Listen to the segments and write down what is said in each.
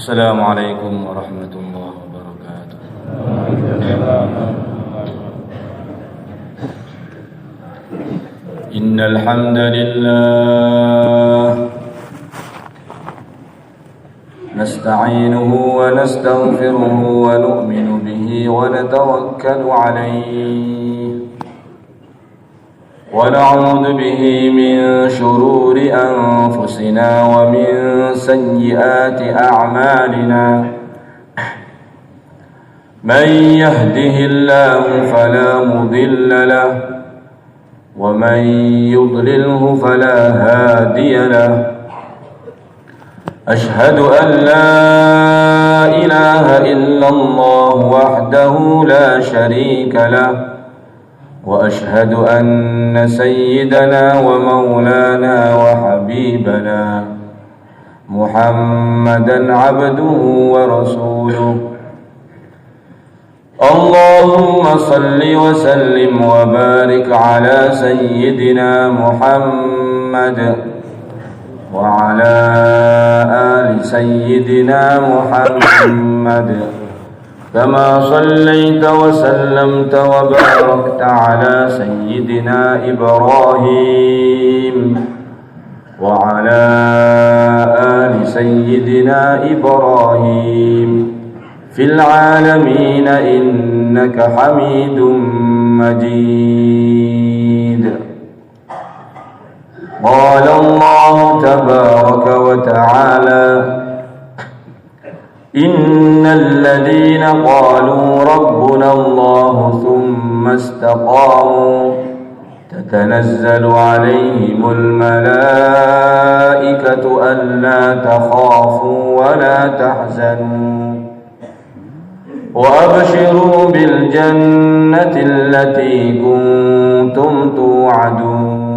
السلام عليكم ورحمة الله وبركاته. إن الحمد لله نستعينه ونستغفره ونؤمن به ونتوكل عليه ونعوذ به من شرور أنفسنا ومن سيئات أعمالنا من يهده الله فلا مضل له ومن يضلله فلا هادي له أشهد أن لا إله إلا الله وحده لا شريك له وأشهد أن سيدنا ومولانا وحبيبنا محمدا عبده ورسوله اللهم صل وسلم وبارك على سيدنا محمد وعلى آل سيدنا محمد كما صليت وسلمت وباركت على سيدنا إبراهيم وعلى آل سيدنا إبراهيم في العالمين إنك حميد مجيد. قال الله تبارك وتعالى إن الذين قالوا ربنا الله ثم استقاموا تتنزل عليهم الملائكة ألا تخافوا ولا تحزنوا وأبشروا بالجنة التي كنتم توعدون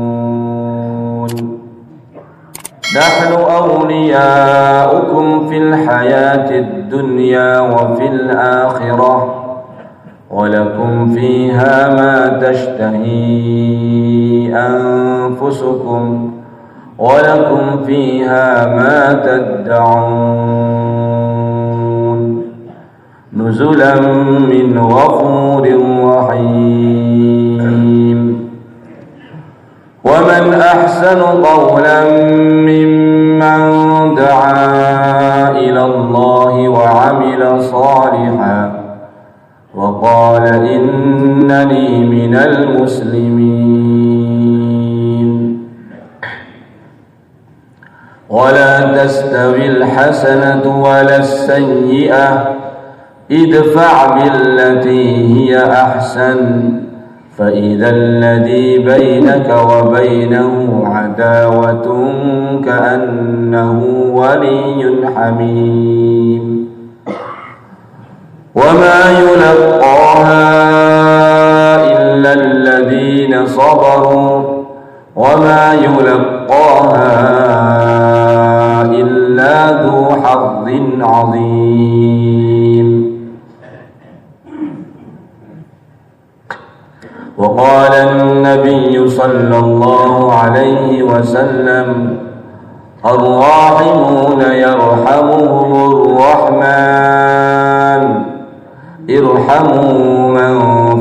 نحن أولياؤكم في الحياة الدنيا وفي الآخرة ولكم فيها ما تشتهي أنفسكم ولكم فيها ما تدعون نزلا من غفور رحيم. ومن أحسن قولا ممن دعا إلى الله وعمل صالحا وقال إنني من المسلمين. ولا تستوي الحسنة ولا السيئة ادفع بالتي هي أحسن فإذا الذي بينك وبينه عداوة كأنه ولي حميم. وما يلقاها إلا الذين صبروا وما يلقاها إلا ذو حظ عظيم. وقال النبي صلى الله عليه وسلم الراحمون يرحمهم الرحمن ارحموا من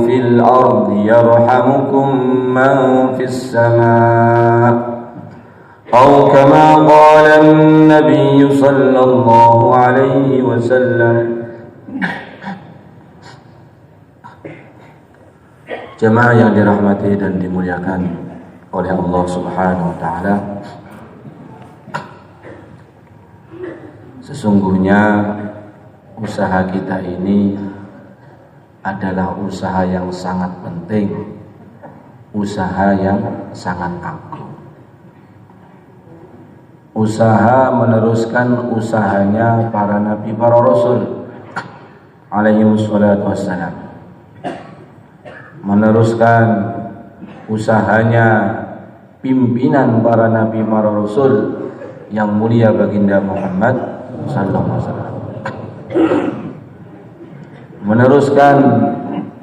في الأرض يرحمكم من في السماء أو كما قال النبي صلى الله عليه وسلم. Jemaah yang dirahmati dan dimuliakan oleh Allah Subhanahu wa taala. Sesungguhnya usaha kita ini adalah usaha yang sangat penting, usaha yang sangat agung. Usaha meneruskan usahanya para nabi, para rasul alaihi wassalatu wassalam. Meneruskan usahanya pimpinan para nabi, para rasul yang mulia baginda Muhammad sallallahu alaihi wasallam. Meneruskan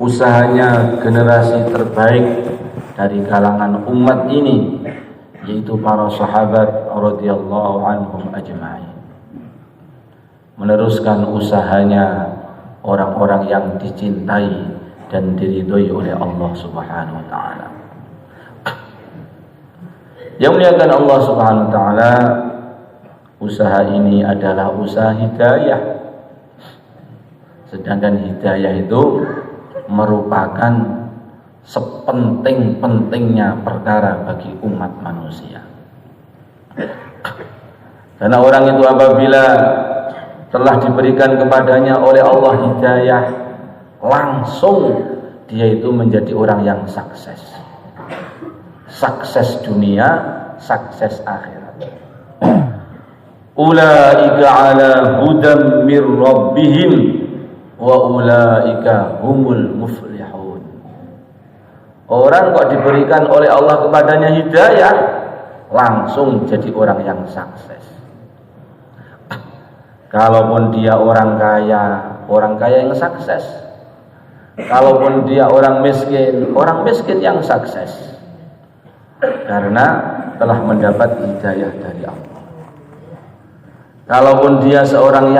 usahanya generasi terbaik dari kalangan umat ini, yaitu para sahabat radhiyallahu anhum ajma'in. meneruskan usahanya orang-orang yang dicintai dan diridhoi oleh Allah Subhanahu wa taala. Yang muliakan Allah Subhanahu wa taala, usaha ini adalah usaha hidayah. Sedangkan hidayah itu merupakan sepenting-pentingnya perkara bagi umat manusia. Karena orang itu apabila telah diberikan kepadanya oleh Allah hidayah, langsung dia itu menjadi orang yang sukses. Sukses dunia, sukses akhirat. Ulaika ala hudam mir rabbihim wa ulaika humul muflihun. Orang kok diberikan oleh Allah kepadanya hidayah, langsung jadi orang yang sukses. Kalaupun dia orang kaya yang sukses. Kalaupun dia orang miskin yang sukses. Karena telah mendapat hidayah dari Allah. Kalaupun dia seorang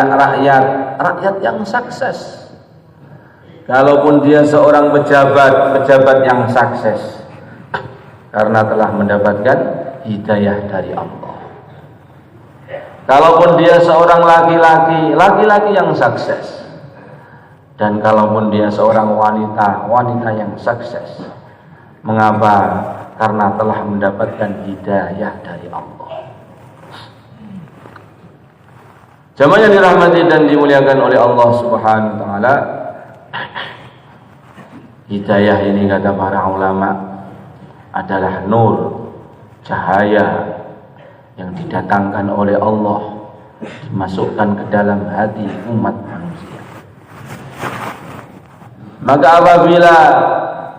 rakyat yang sukses. Kalaupun dia seorang pejabat yang sukses. Karena telah mendapatkan hidayah dari Allah. Kalaupun dia seorang laki-laki yang sukses. Dan kalaupun dia seorang wanita yang sukses. Mengapa? Karena telah mendapatkan hidayah dari Allah. Jamaah yang dirahmati dan dimuliakan oleh Allah Subhanahu wa taala, hidayah ini kata para ulama adalah nur, cahaya yang didatangkan oleh Allah, dimasukkan ke dalam hati umat manusia. Maka apabila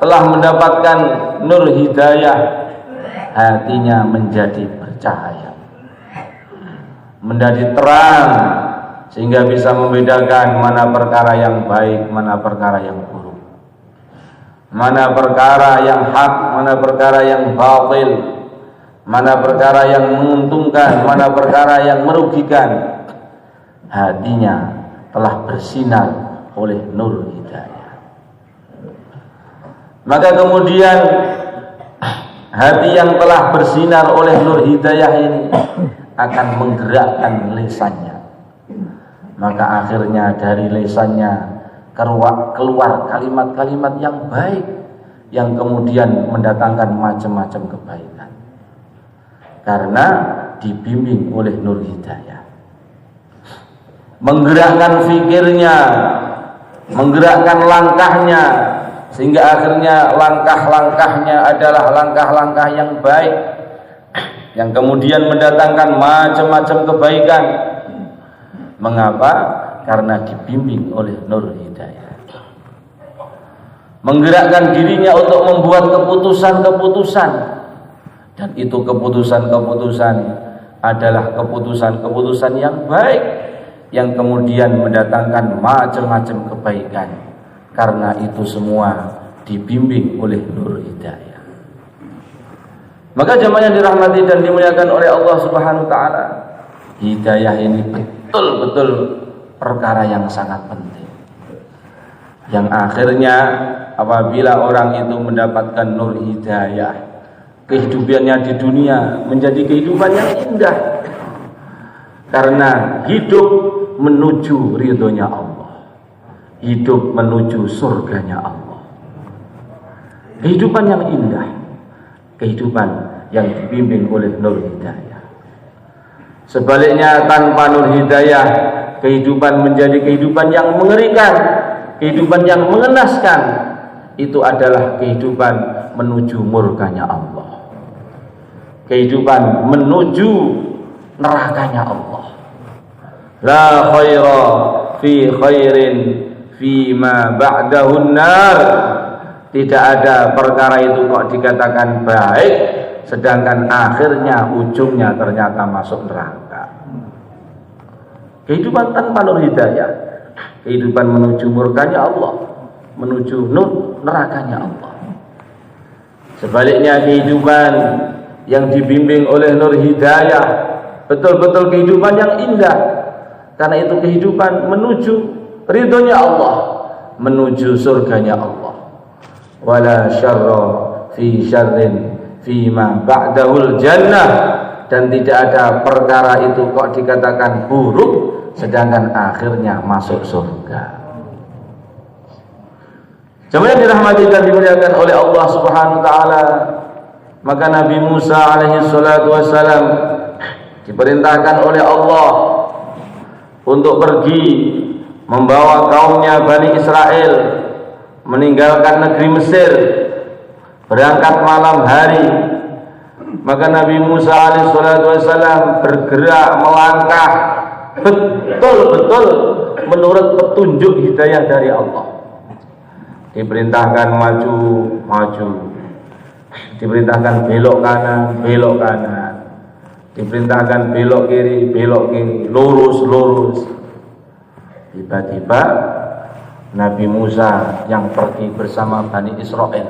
telah mendapatkan nur hidayah, hatinya menjadi bercahaya, menjadi terang, sehingga bisa membedakan mana perkara yang baik, mana perkara yang buruk, mana perkara yang hak, mana perkara yang batil, mana perkara yang menguntungkan, mana perkara yang merugikan. Hatinya telah bersinar oleh nur hidayah. Maka kemudian hati yang telah bersinar oleh nur hidayah ini akan menggerakkan lisannya. Maka akhirnya dari lisannya keluar kalimat-kalimat yang baik, yang kemudian mendatangkan macam-macam kebaikan. Karena dibimbing oleh nur hidayah. Menggerakkan fikirnya, menggerakkan langkahnya, sehingga akhirnya langkah-langkahnya adalah langkah-langkah yang baik, yang kemudian mendatangkan macam-macam kebaikan. Mengapa? Karena dibimbing oleh nur hidayah. Menggerakkan dirinya untuk membuat keputusan-keputusan, dan itu keputusan-keputusan adalah keputusan-keputusan yang baik, yang kemudian mendatangkan macam-macam kebaikan. Karena itu semua dibimbing oleh nur hidayah. Maka jemaah yang dirahmati dan dimuliakan oleh Allah Subhanahu wa taala, hidayah ini betul-betul perkara yang sangat penting. Yang akhirnya apabila orang itu mendapatkan nur hidayah, kehidupannya di dunia menjadi kehidupan yang indah. Karena hidup menuju ridhonya Allah. Hidup menuju surganya Allah. Kehidupan yang indah, kehidupan yang dibimbing oleh nur hidayah. Sebaliknya tanpa nur hidayah, kehidupan menjadi kehidupan yang mengerikan, kehidupan yang mengenaskan. Itu adalah kehidupan menuju murkanya Allah, kehidupan menuju nerakanya Allah. La khaira fi khairin fima ba'dahun nar. Tidak ada perkara itu kok dikatakan baik, sedangkan akhirnya ujungnya ternyata masuk neraka. Kehidupan tanpa nur hidayah, kehidupan menuju murkanya Allah, menuju nerakanya Allah. Sebaliknya kehidupan yang dibimbing oleh nur hidayah, betul-betul kehidupan yang indah. Karena itu kehidupan menuju ridhonya Allah, menuju surganya Allah. Wala syarra fi syarrin fima ba'dahul jannah, dan tidak ada perkara itu kok dikatakan buruk sedangkan akhirnya masuk surga. Jemaah yang dirahmati dan dimuliakan oleh Allah Subhanahu wa taala, maka Nabi Musa alaihi salatu wassalam diperintahkan oleh Allah untuk pergi membawa kaumnya Bani Israel meninggalkan negeri Mesir, berangkat malam hari. Maka Nabi Musa alaihi salatu wassalam bergerak melangkah betul-betul menurut petunjuk hidayah dari Allah. Diperintahkan maju, maju. Diperintahkan belok kanan, belok kanan. Diperintahkan belok kiri, lurus, lurus. Tiba-tiba Nabi Musa yang pergi bersama Bani Israel,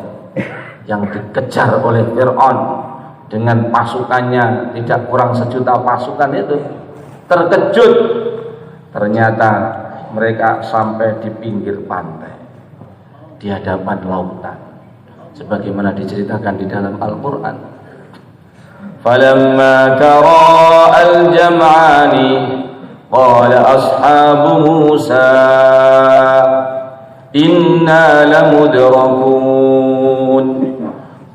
yang dikejar oleh Fir'aun dengan pasukannya tidak kurang 1 juta pasukan itu, terkejut. Ternyata mereka sampai di pinggir pantai, di hadapan lautan, sebagaimana diceritakan di dalam Al-Quran. Falamma tara al-jam'ani qala ashabu Musa inna lamudrakun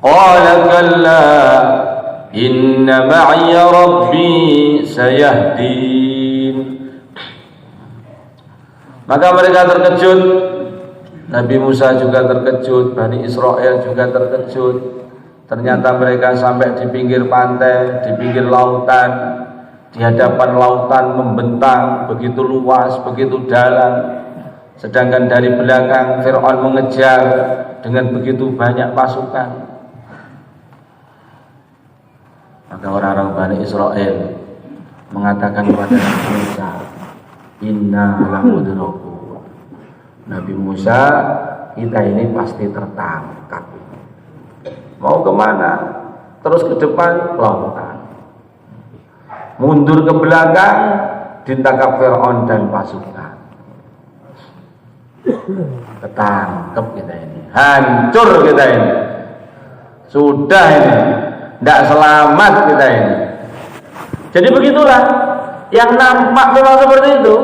qala kalla inna ma'iya rabbi sayahdin. Maka mereka terkejut, Nabi Musa juga terkejut, Bani Israel juga terkejut. Ternyata mereka sampai di pinggir pantai, di pinggir lautan, di hadapan lautan membentang begitu luas, begitu dalam. Sedangkan dari belakang Fir'aun mengejar dengan begitu banyak pasukan. Maka orang-orang Bani Israel mengatakan kepada Nabi Musa, inna lamudrakun. Nabi Musa, kita ini pasti tertangkap. Mau kemana? Terus ke depan, lautan. Mundur ke belakang, ditangkap Fir'aun dan pasukan. Ketangkep kita ini, hancur kita ini. Sudah ini, tidak selamat kita ini. Jadi begitulah, yang nampak memang seperti itu.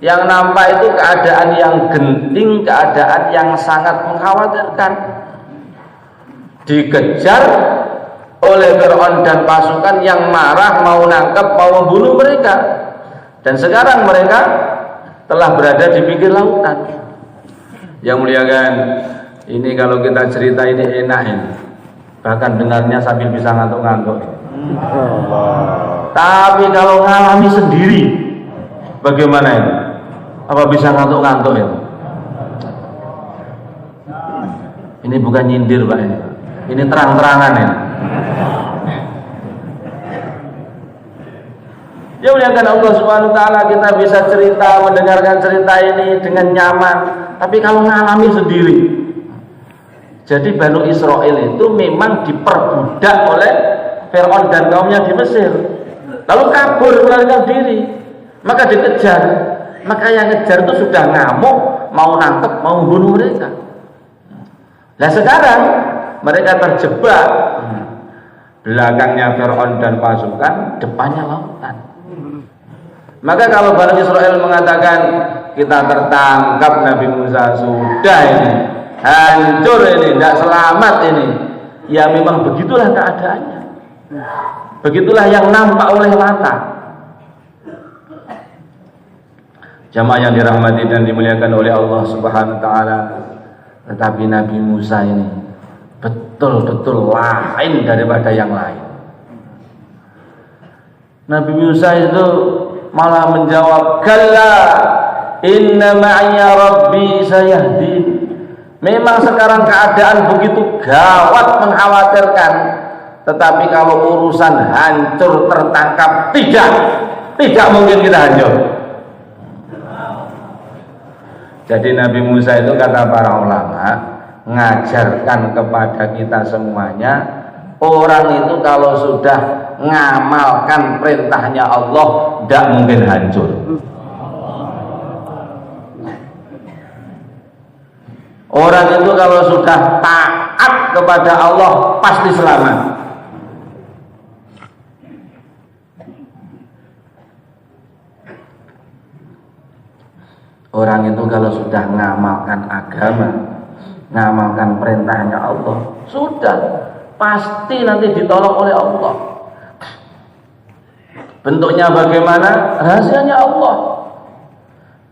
Yang nampak itu keadaan yang genting, keadaan yang sangat mengkhawatirkan. Dikejar oleh Fir'aun dan pasukan yang marah, mau nangkep, mau membunuh mereka. Dan sekarang mereka telah berada di pinggir lautan. Yang muliakan, ini kalau kita cerita ini enak ini, bahkan dengarnya sambil bisa ngantuk-ngantuk. Tapi kalau ngalami sendiri, bagaimana ini? Apa bisa ngantuk-ngantuk ya? Ini bukan nyindir Pak ini. Ini terang-terangan ya. Ya muliakan Allah Subhanahu wa taala, kita bisa cerita, mendengarkan cerita ini dengan nyaman. Tapi kalau ngalami sendiri. Jadi Bani Israel itu memang diperbudak oleh Fir'aun dan kaumnya di Mesir. Lalu kabur melarikan diri. Maka dikejar. Maka yang ngejar itu sudah ngamuk, mau nangkep, mau bunuh mereka. Nah sekarang mereka terjebak, belakangnya Fir'aun dan pasukan, depannya lautan. Maka kalau Bani Israel mengatakan kita tertangkap Nabi Musa, sudah ini, hancur ini, tidak selamat ini, ya memang begitulah keadaannya. Begitulah yang nampak oleh mata. Jamaah yang dirahmati dan dimuliakan oleh Allah Subhanahu wa taala. Tetapi Nabi Musa ini betul-betul lain daripada yang lain. Nabi Musa itu malah menjawab, kalla inna ma'iya rabbi sayahdin. Memang sekarang keadaan begitu gawat, mengkhawatirkan, tetapi kalau urusan hancur tertangkap, tidak mungkin kita hancur. Jadi Nabi Musa itu, kata para ulama, ngajarkan kepada kita semuanya, orang itu kalau sudah ngamalkan perintahnya Allah, tidak mungkin hancur. Orang itu kalau sudah taat kepada Allah pasti selamat. Orang itu kalau sudah ngamalkan agama, ngamalkan perintahnya Allah, sudah pasti nanti ditolong oleh Allah. Bentuknya bagaimana? Rahasianya Allah.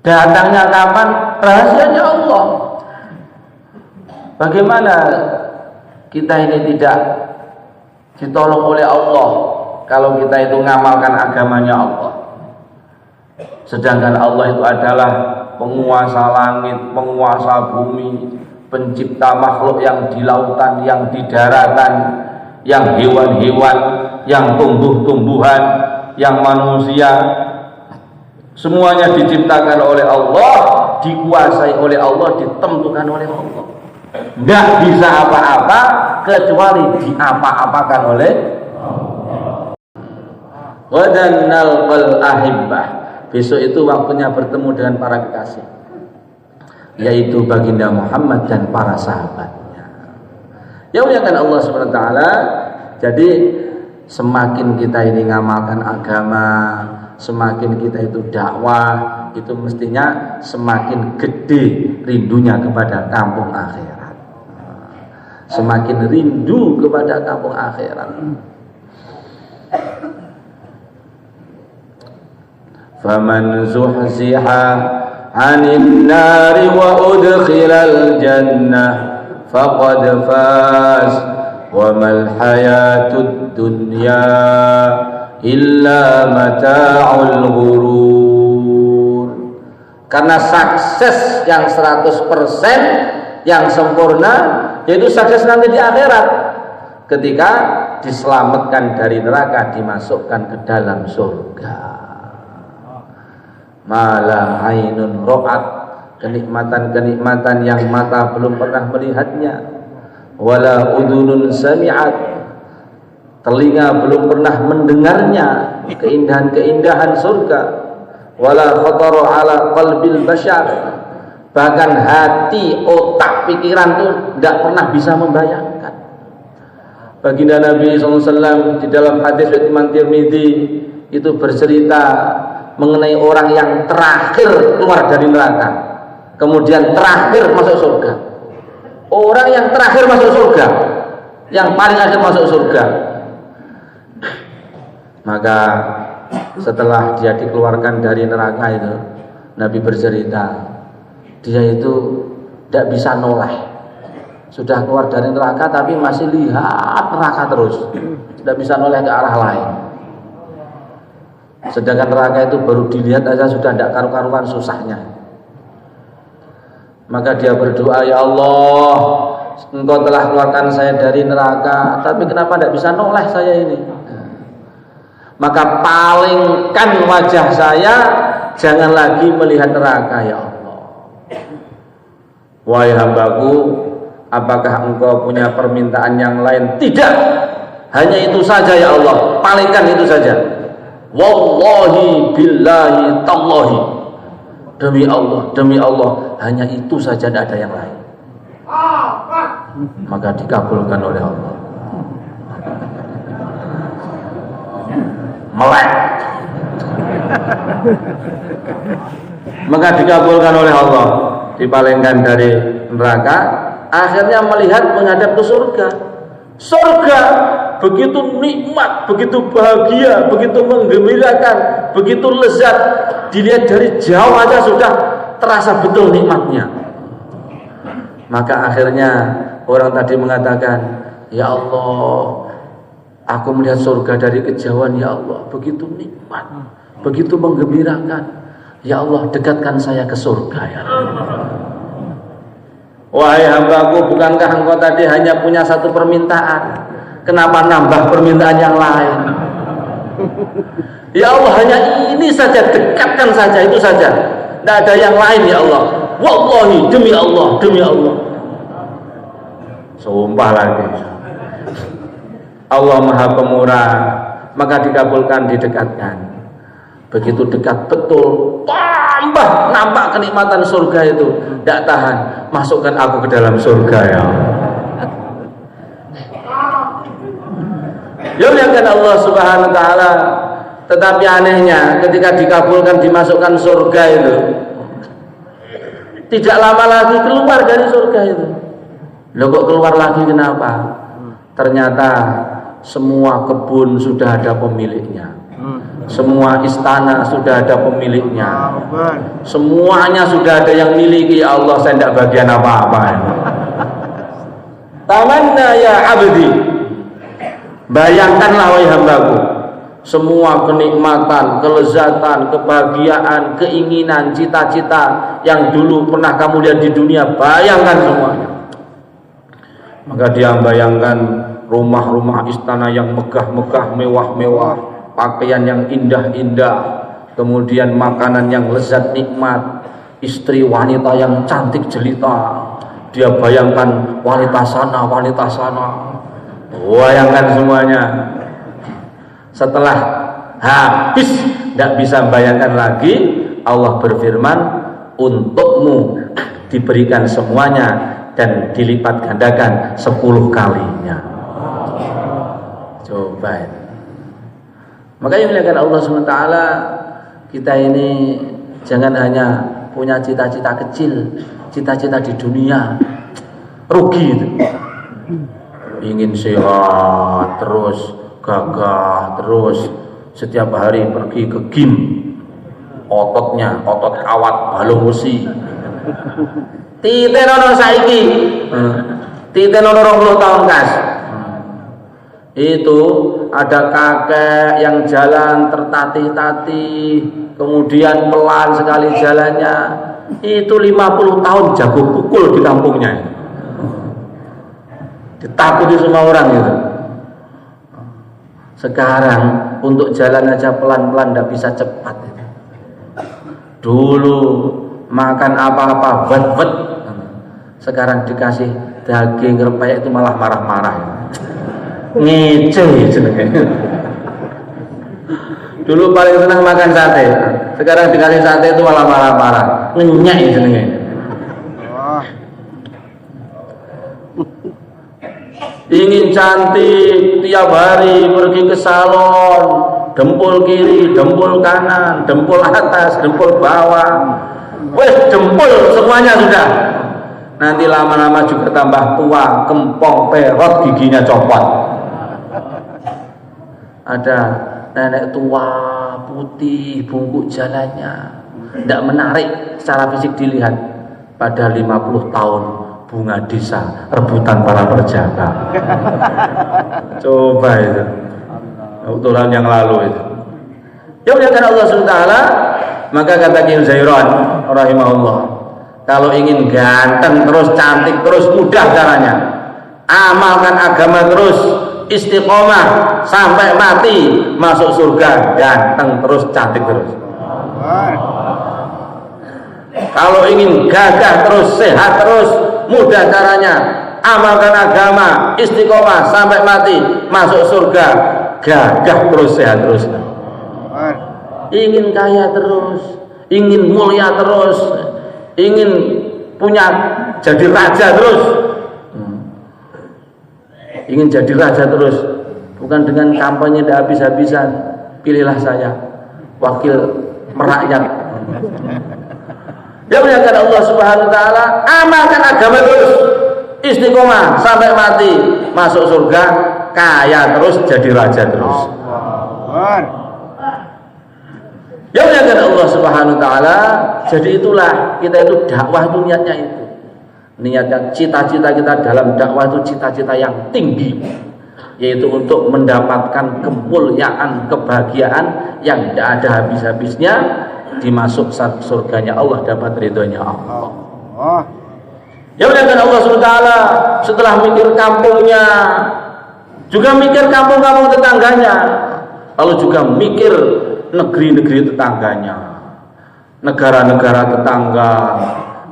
Datangnya kapan? Rahasianya Allah. Bagaimana kita ini tidak ditolong oleh Allah kalau kita itu ngamalkan agamanya Allah? Sedangkan Allah itu adalah penguasa langit, penguasa bumi, pencipta makhluk yang di lautan, yang di daratan, yang hewan-hewan, yang tumbuh-tumbuhan, yang manusia. Semuanya diciptakan oleh Allah, dikuasai oleh Allah, ditentukan oleh Allah. Tidak bisa apa-apa kecuali diapa-apakan oleh Allah. Wadan nalqal ahibbah. Besok itu waktunya bertemu dengan para kekasih, yaitu baginda Muhammad dan para sahabatnya. Ya muliakan Allah Subhanahu wa taala. Jadi semakin kita ini ngamalkan agama, semakin kita itu dakwah, itu mestinya semakin gede rindunya kepada kampung akhirat. Semakin rindu kepada kampung akhirat. Faman zuhziha 'anil nari wa udkhilal jannah faqad faz wa mal hayatud dunya illa mata'ul ghurur. Karena sukses yang 100% yang sempurna yaitu sukses nanti di akhirat, ketika diselamatkan dari neraka, dimasukkan ke dalam surga. Mala ainun ra'at, kenikmatan-kenikmatan yang mata belum pernah melihatnya, wala udunun sami'at, telinga belum pernah mendengarnya, keindahan-keindahan surga, wala khatara ala qalbil bashar, bahkan hati, otak, pikiran itu tidak pernah bisa membayangkan. Baginda Nabi SAW di dalam hadis riwayat Imam Tirmidzi itu bercerita mengenai orang yang terakhir keluar dari neraka, kemudian terakhir masuk surga. Orang yang terakhir masuk surga, yang paling akhir masuk surga, maka setelah dia dikeluarkan dari neraka itu, Nabi bercerita, dia itu tidak bisa noleh. Sudah keluar dari neraka tapi masih lihat neraka terus, tidak bisa noleh ke arah lain. Sedangkan neraka itu baru dilihat aja sudah tidak karu-karuan susahnya. Maka dia berdoa, ya Allah, Engkau telah keluarkan saya dari neraka, tapi kenapa tidak bisa noleh saya ini? Maka palingkan wajah saya, jangan lagi melihat neraka, ya Allah. Wahai hambaku, apakah Engkau punya permintaan yang lain? Tidak, hanya itu saja ya Allah, palingkan itu saja. Wallahi billahi tallahi, demi Allah hanya itu saja, tidak ada yang lain. Maka dikabulkan oleh Allah. Melek. Maka dikabulkan oleh Allah, dipalingkan dari neraka, akhirnya melihat menghadap ke surga. Surga begitu nikmat, begitu bahagia, begitu menggembirakan, begitu lezat, dilihat dari jauh aja sudah terasa betul nikmatnya. Maka akhirnya orang tadi mengatakan, ya Allah, aku melihat surga dari kejauhan, ya Allah, begitu nikmat, begitu menggembirakan, ya Allah, dekatkan saya ke surga, ya Allah. Wahai hambaku, bukankah engkau tadi hanya punya satu permintaan? Kenapa nambah permintaan yang lain? Ya Allah, hanya ini saja, dekatkan saja, itu saja, tidak ada yang lain ya Allah. Wallahi, demi Allah, demi Allah. Sumpah lagi. Allah Maha Pemurah, maka dikabulkan, didekatkan. Begitu dekat betul, tambah nampak kenikmatan surga itu, tidak tahan, masukkan aku ke dalam surga ya Allah. Ya muliakan Allah Subhanahu wa taala. Tetapi anehnya ketika dikabulkan, dimasukkan surga itu, tidak lama lagi keluar dari surga itu. Loh kok keluar lagi, kenapa? Ternyata semua kebun sudah ada pemiliknya, semua istana sudah ada pemiliknya, semuanya sudah ada yang miliki. Ya Allah, saya tidak bagian apa-apa. Tamanna ya abdi, bayangkanlah wahai hambaku, semua kenikmatan, kelezatan, kebahagiaan, keinginan, cita-cita yang dulu pernah kamu lihat di dunia, bayangkan semuanya. Maka dia bayangkan rumah-rumah istana yang megah-megah, mewah-mewah, pakaian yang indah-indah, kemudian makanan yang lezat nikmat, istri wanita yang cantik jelita. Dia bayangkan wanita sana, bayangkan semuanya. Setelah habis, tidak bisa bayangkan lagi, Allah berfirman, untukmu diberikan semuanya dan dilipat gandakan 10 kalinya. Coba itu. Makanya muliakan Allah SWT, kita ini jangan hanya punya cita-cita kecil, cita-cita di dunia, rugi itu. Ingin sehat terus, gagah terus, setiap hari pergi ke gym, ototnya otot kawat balung besi, titenono saiki, titenono 20 tahun kas. Itu ada kakek yang jalan tertatih-tatih, kemudian pelan sekali jalannya, itu 50 tahun jago pukul di kampungnya, ditakuti semua orang gitu. Sekarang untuk jalan aja pelan-pelan, tidak bisa cepat. Dulu makan apa-apa bet-bet, sekarang dikasih daging rempeyek itu malah marah-marah, ngece jenenge. Dulu paling senang makan sate, sekarang dikasih sate itu malah marah-marah, ngenyek jenenge. Ingin cantik, tiap hari pergi ke salon, dempul kiri, dempul kanan, dempul atas, dempul bawah, wes dempul semuanya sudah. Nanti lama-lama juga tambah tua, kempong, perot, giginya copot. Ada nenek tua, putih, bungkuk jalannya, tidak menarik secara fisik dilihat. Pada 50 tahun bunga desa, rebutan para perjaka. Coba itu, tahun yang lalu itu. Ya muliakan Allah SWT, maka kata Ki Zairon rahimahullah, kalau ingin ganteng terus, cantik terus, mudah caranya. Amalkan agama terus, istiqomah sampai mati, masuk surga, ganteng terus, cantik terus. Kalau ingin gagah terus, sehat terus, mudah caranya. Amalkan agama, istiqomah sampai mati, masuk surga, gagah terus, sehat terus. Ingin kaya terus, ingin mulia terus, ingin punya jadi raja terus, ingin jadi raja terus, bukan dengan kampanye tidak habis-habisan, pilihlah saya wakil merakyat. Ya muliakan Allah Subhanahu wa taala, amalkan agama terus, istiqomah sampai mati, masuk surga, kaya terus, jadi raja terus. Ya muliakan Allah Subhanahu wa taala. Jadi itulah kita itu dakwah itu niatnya itu. Niatnya cita-cita kita dalam dakwah itu cita-cita yang tinggi, yaitu untuk mendapatkan kemuliaan, kebahagiaan yang tidak ada habis-habisnya, dimasuk surganya Allah, dapat ridhonya Allah. Ya muliakan Allah SWT, setelah mikir kampungnya, juga mikir kampung-kampung tetangganya, lalu juga mikir negeri-negeri tetangganya, negara-negara tetangga,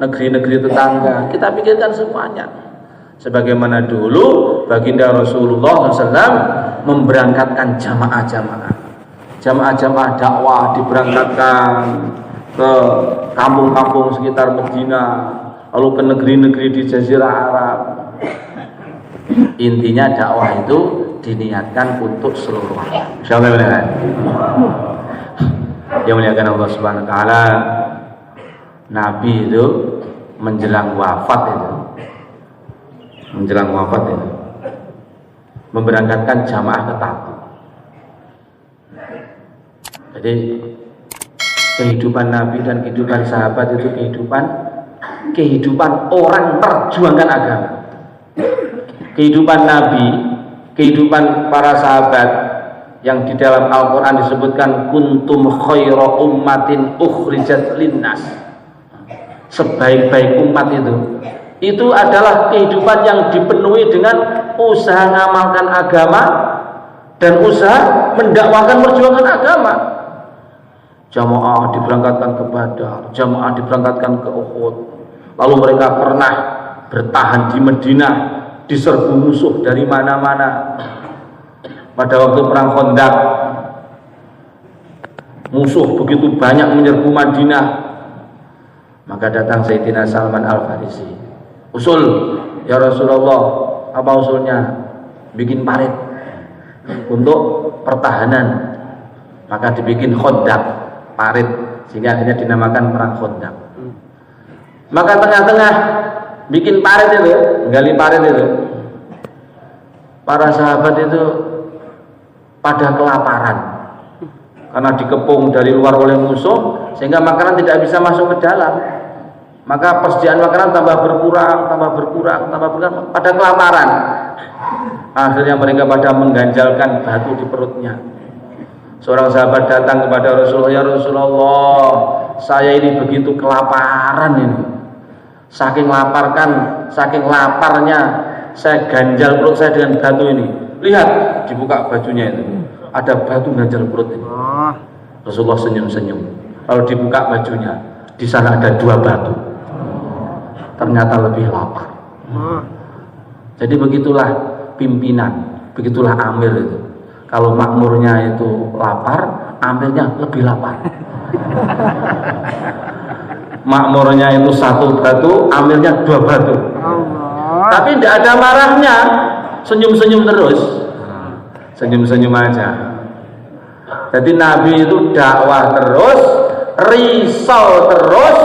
negeri-negeri tetangga, kita pikirkan semuanya. Sebagaimana dulu baginda Rasulullah SAW memberangkatkan jamaah dakwah, diberangkatkan ke kampung-kampung sekitar Madinah, lalu ke negeri-negeri di Jazirah Arab. Intinya dakwah itu diniatkan untuk seluruh alam. Insyaallah benar. Yang muliakan Allah Subhanahu wa taala, Nabi itu menjelang wafat itu memberangkatkan jamaah ke Tabuk. Jadi kehidupan Nabi dan kehidupan sahabat itu kehidupan orang perjuangkan agama. Kehidupan Nabi, kehidupan para sahabat yang di dalam Al-Quran disebutkan kuntum khaira ummatin ukhrijat linnas, sebaik-baik umat itu adalah kehidupan yang dipenuhi dengan usaha mengamalkan agama dan usaha mendakwahkan perjuangan agama. Jamaah diberangkatkan ke Badar, jamaah diberangkatkan ke Uhud, lalu mereka pernah bertahan di Madinah, diserbu musuh dari mana-mana. Pada waktu perang Khandaq, musuh begitu banyak menyerbu Madinah, maka datang Sayyidina Salman Al-Farisi. Usul, ya Rasulullah, apa usulnya? Bikin parit untuk pertahanan. Maka dibikin Khandaq, parit, sehingga akhirnya dinamakan perang Khandaq. Maka tengah-tengah bikin parit itu, gali parit itu, para sahabat itu pada kelaparan karena dikepung dari luar oleh musuh, sehingga makanan tidak bisa masuk ke dalam. Maka persediaan makanan tambah berkurang, pada kelaparan. Akhirnya mereka pada mengganjalkan batu di perutnya. Seorang sahabat datang kepada Rasulullah, ya Rasulullah, saya ini begitu kelaparan ini. Saking laparnya saya ganjal perut saya dengan batu ini. Lihat, dibuka bajunya itu, ada batu ganjal perut ini. Rasulullah senyum-senyum. Lalu dibuka bajunya, di sana ada 2 batu. Ternyata lebih lapar. Jadi begitulah pimpinan, begitulah amir itu. Kalau makmurnya itu lapar, amirnya lebih lapar. Makmurnya itu 1 batu, amirnya 2 batu. Tapi tidak ada marahnya, senyum-senyum terus, senyum-senyum aja. Jadi Nabi itu dakwah terus, risau terus,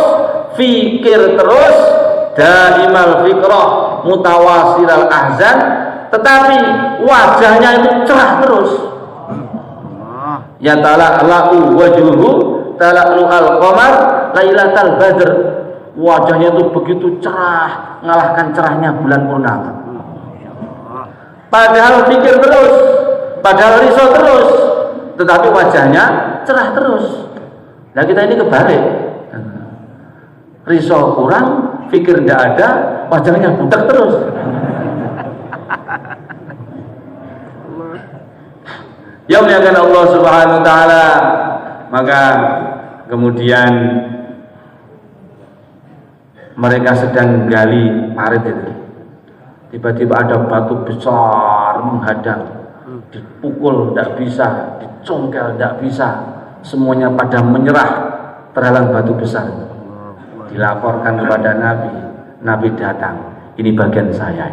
fikir terus, daimal fikrah, mutawasilal ahzan, tetapi wajahnya itu cerah terus. Ya tala'la'u wajhuhu tala'lu al-qamar lailatal badr. Wajahnya itu begitu cerah, mengalahkan cerahnya bulan purnama. Padahal pikir terus, padahal risau terus, tetapi wajahnya cerah terus. Nah kita ini kebalik, risau kurang, pikir tidak ada, wajahnya budak terus. Ya muliakan Allah Subhanahu wa taala. Maka kemudian mereka sedang gali parit itu, tiba-tiba ada batu besar menghadang, dipukul tidak bisa, dicongkel tidak bisa, semuanya pada menyerah terhalang batu besar. Dilaporkan kepada Nabi, Nabi datang, ini bagian saya.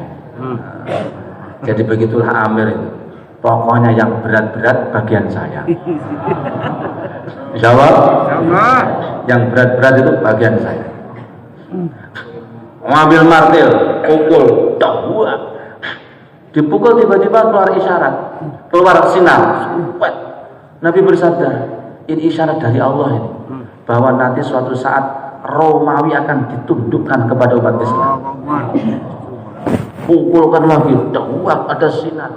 Jadi begitulah amir itu, pokoknya yang berat-berat bagian saya. Insya Allah, yang berat-berat itu bagian saya. Mengambil martil, pukul, dipukul, tiba-tiba keluar isyarat, keluar sinar. Nabi bersabda, ini isyarat dari Allah ini, bahwa nanti suatu saat Romawi akan ditundukkan kepada umat Islam. Pukulkan lagi, ada sinar.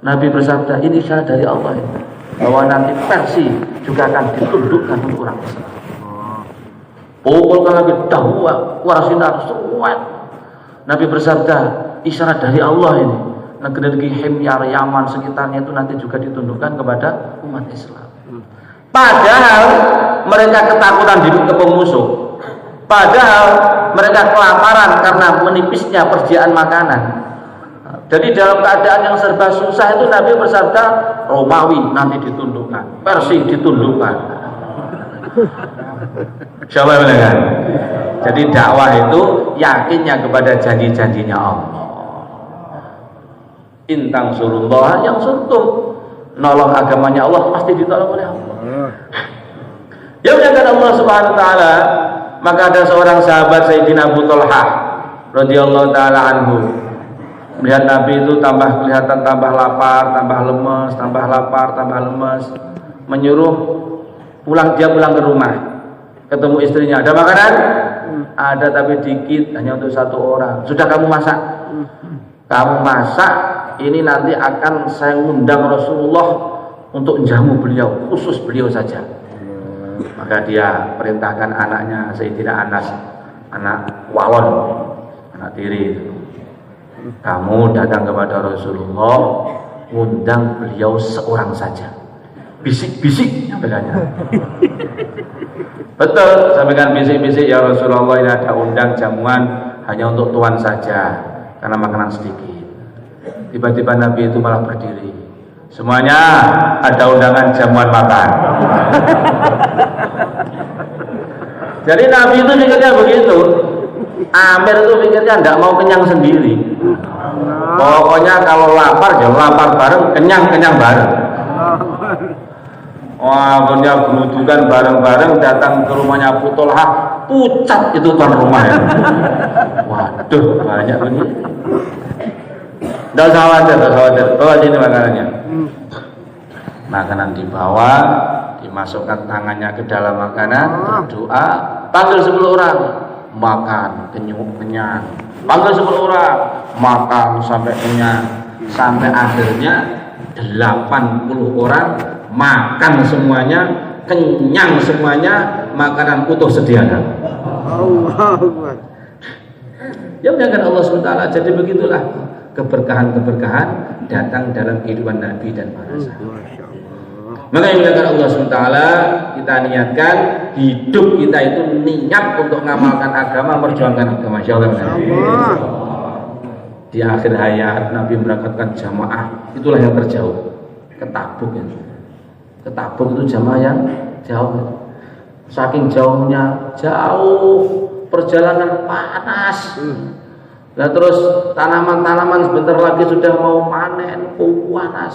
Nabi bersabda, ini isyarat dari Allah ini, bahwa nanti Persia juga akan ditundukkan untuk orang Islam. Pukulkan lagi, keluar sinar, Nabi bersabda, isyarat dari Allah ini, negeri-negeri Himyar, Yaman sekitarnya itu nanti juga ditundukkan kepada umat Islam. Padahal mereka ketakutan dikepung musuh, padahal mereka kelaparan karena menipisnya persediaan makanan. Jadi dalam keadaan yang serba susah itu Nabi bersabda, Romawi nanti ditundukkan, Persia ditundukkan. Coba kan? Jadi dakwah itu yakinnya kepada janji-janjinya Allah. Intang surullah yang surtum, nolong agamanya Allah pasti ditolong oleh Allah. Ya udah Allah Subhanahu wa taala, maka ada seorang sahabat Sayyidina Abu Thalhah radhiyallahu taala anhu. Melihat Nabi itu kelihatan tambah lapar, tambah lemes, tambah lapar, tambah lemes, menyuruh pulang ke rumah. Ketemu istrinya, ada makanan? Ada tapi dikit, hanya untuk satu orang. Sudah kamu masak? Kamu masak, ini nanti akan saya undang Rasulullah untuk jamu beliau, khusus beliau saja. Maka dia perintahkan anaknya Sayyidina Anas, anak Walon, anak tiri. Kamu datang kepada Rasulullah, undang beliau seorang saja. Bisik-bisik bilangnya. Betul, sampaikan bisik-bisik, ya Rasulullah, ini ada undang jamuan hanya untuk tuan saja karena makanan sedikit. Tiba-tiba Nabi itu malah berdiri. Semuanya ada undangan jamuan makan. Jadi Nabi itu pikirnya begitu. Amir itu pikirnya tidak mau kenyang sendiri. Pokoknya kalau lapar ya lapar bareng, kenyang bareng. Wah, akhirnya geludukan bareng-bareng datang ke rumahnya Abu Thalhah, pucat itu tuan rumah ya. Waduh, banyak ini. Tidak usah khawatir, bawa sini makanannya. Makanan dibawa, dimasukkan tangannya ke dalam makanan, berdoa, panggil 10 orang, makan, kenyang. Panggil 10 orang, makan sampai kenyang. Sampai akhirnya 80 orang makan semuanya, kenyang semuanya, makanan utuh sediakan. Ya muliakan Allah SWT. Jadi begitulah keberkahan-keberkahan datang dalam kehidupan Nabi dan para sahabat. Maka yang muliakan Allah SWT, kita niatkan hidup kita itu niat untuk mengamalkan agama, memperjuangkan agama. Insyaallah. Di akhir hayat Nabi berangkatkan jamaah, itulah yang terjauh ke Tabuk ya. Ke Tabuk itu jamaah yang jauh. Saking jauhnya, jauh, perjalanan panas. Nah terus tanaman-tanaman sebentar lagi sudah mau panen, panas.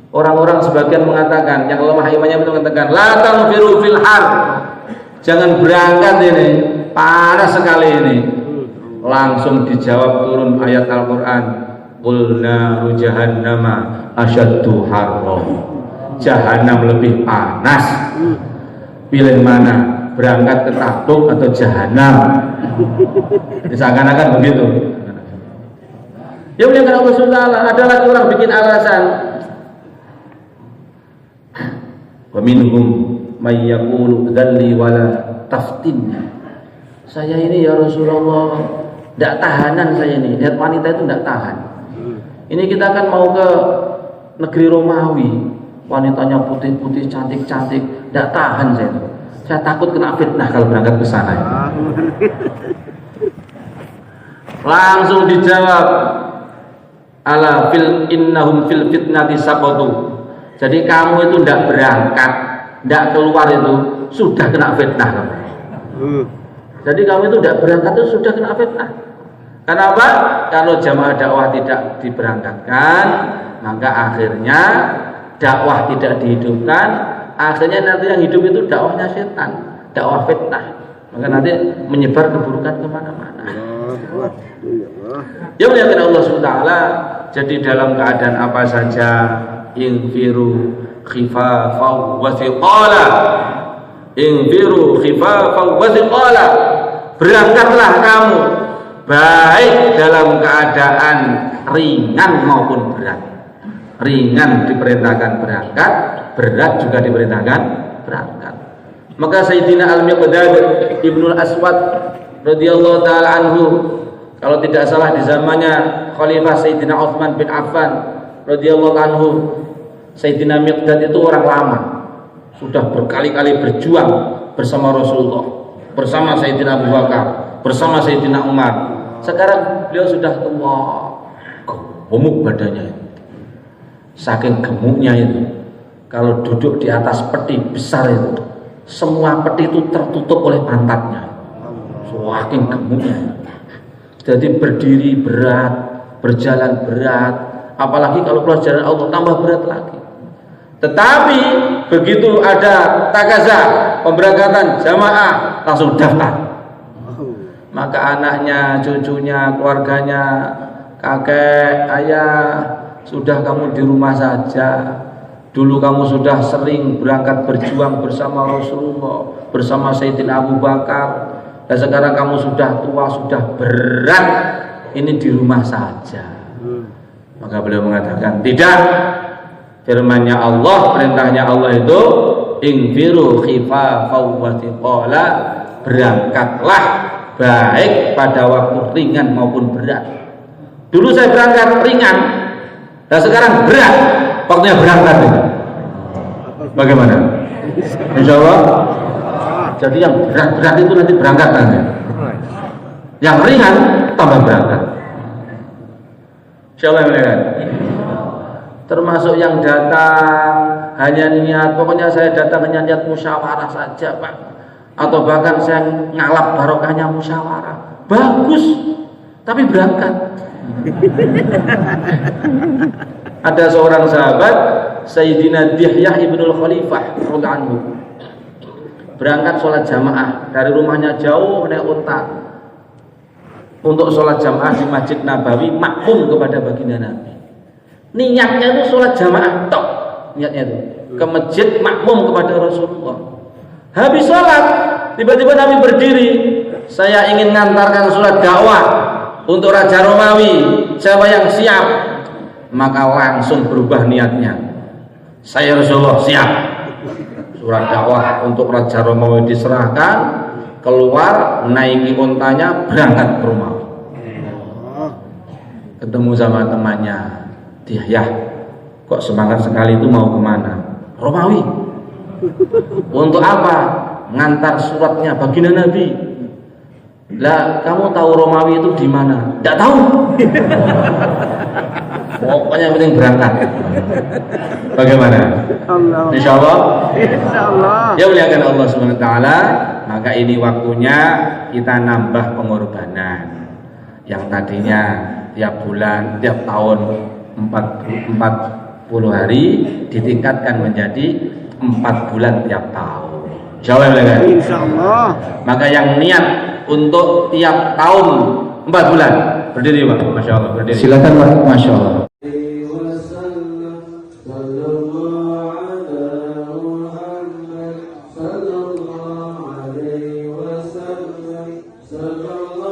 Orang-orang sebagian mengatakan, yang lemah imannya itu mengatakan, la tanfiru fil har. Jangan berangkat ini, panas sekali ini. Langsung dijawab turun ayat Al-Quran, qul naru jahannama asyaddu harra. Jahanam lebih panas. Pilih mana? Berangkat ke Tabuk atau jahanam? Seakan-akan begitu. Ya muliakan Allah SWT. Ada lagi orang bikin alasan. Wa minhum may yaqulu dzalli wala taftinni. Saya ini ya Rasulullah, tidak tahanan saya ini. Lihat wanita itu tidak tahan. Ini kita kan mau ke negeri Romawi, wanitanya putih-putih, cantik-cantik, tidak tahan saya itu. Saya takut kena fitnah kalau berangkat ke sana. Langsung dijawab, ala fil innahum fil fitnati saqatu. Jadi kamu itu tidak berangkat, tidak keluar itu sudah kena fitnah. Jadi kamu itu tidak berangkat itu sudah kena fitnah. Kenapa? Kalau jamaah dakwah tidak diberangkatkan, maka akhirnya dakwah tidak dihidupkan. Akhirnya nanti yang hidup itu dakwahnya setan, dakwah fitnah. Maka nanti menyebar keburukan kemana-mana. Ya muliakan Allah SWT. Jadi dalam keadaan apa saja, infiru khifafan wa thiqala. Infiru khifafan wa thiqala. Berangkatlah kamu, baik dalam keadaan ringan maupun berat. Ringan diperintahkan berangkat, berat juga diperintahkan berangkat. Maka Sayyidina Al-Miqdad Ibnul Aswad radhiyallahu taala anhu, kalau tidak salah di zamannya Khalifah Sayyidina Utsman bin Affan radhiyallahu anhu, Sayyidina Miqdad itu orang lama, sudah berkali-kali berjuang bersama Rasulullah, bersama Sayyidina Abu Bakar, bersama Sayyidina Umar. Sekarang beliau sudah tua, gemuk badannya itu. Saking gemuknya itu, kalau duduk di atas peti besar itu, semua peti itu tertutup oleh pantatnya. Saking gemuknya. Jadi berdiri berat, berjalan berat, apalagi kalau pelajaran Allah tambah berat lagi. Tetapi begitu ada takazah, pemberangkatan jamaah, langsung daftar. Maka anaknya, cucunya, keluarganya, kakek, ayah, sudah kamu di rumah saja. Dulu kamu sudah sering berangkat berjuang bersama Rasulullah, bersama Sayyidina Abu Bakar. Dan sekarang kamu sudah tua, sudah berat, ini di rumah saja. Maka beliau mengatakan, tidak. Firman-Nya Allah, perintahnya Allah itu, infiru khifafan wa thiqala, berangkatlah baik pada waktu ringan maupun berat. Dulu saya berangkat ringan, dan sekarang berat, waktunya berangkat ini. Bagaimana? Insya Allah. Jadi yang berat-berat itu nanti berangkat nanti. Yang ringan tambah berangkat. Insya Allah ya. Termasuk yang datang hanya niat, pokoknya saya datang hanya niat musyawarah saja Pak, atau bahkan saya ngalap barokahnya musyawarah, bagus, tapi berangkat. Ada seorang sahabat Sayyidina Dihyah ibnul Khalifah radhiyallahu anhu, berangkat sholat jamaah dari rumahnya jauh naik unta untuk sholat jamaah di Masjid Nabawi, makmum kepada baginda Nabi. Niatnya itu sholat jamaah tok, niatnya itu ke masjid makmum kepada Rasulullah. Habis sholat, tiba-tiba Nabi berdiri, saya ingin mengantarkan surat dakwah untuk Raja Romawi, siapa yang siap? Maka langsung berubah niatnya, saya Rasulullah siap. Surat dakwah untuk Raja Romawi diserahkan, keluar, naiki untanya, berangkat ke Romawi. Ketemu sama temannya, Dihyah, kok semangat sekali itu, mau kemana? Romawi. Untuk apa? Ngantar suratnya baginda Nabi. Lah, kamu tahu Romawi itu di mana? Tidak tahu. Pokoknya penting berangkat. Bagaimana? Insya Allah. Ya muliakan Allah SWT. Maka ini waktunya kita nambah pengorbanan. Yang tadinya tiap bulan, tiap tahun 40 hari ditingkatkan menjadi 4 bulan tiap tahun. Insya Allah. Maka yang niat untuk tiap tahun 4 bulan berdiri Pak, Masya Allah, berdiri. Silakan Pak, Masya Allah. Sallallahu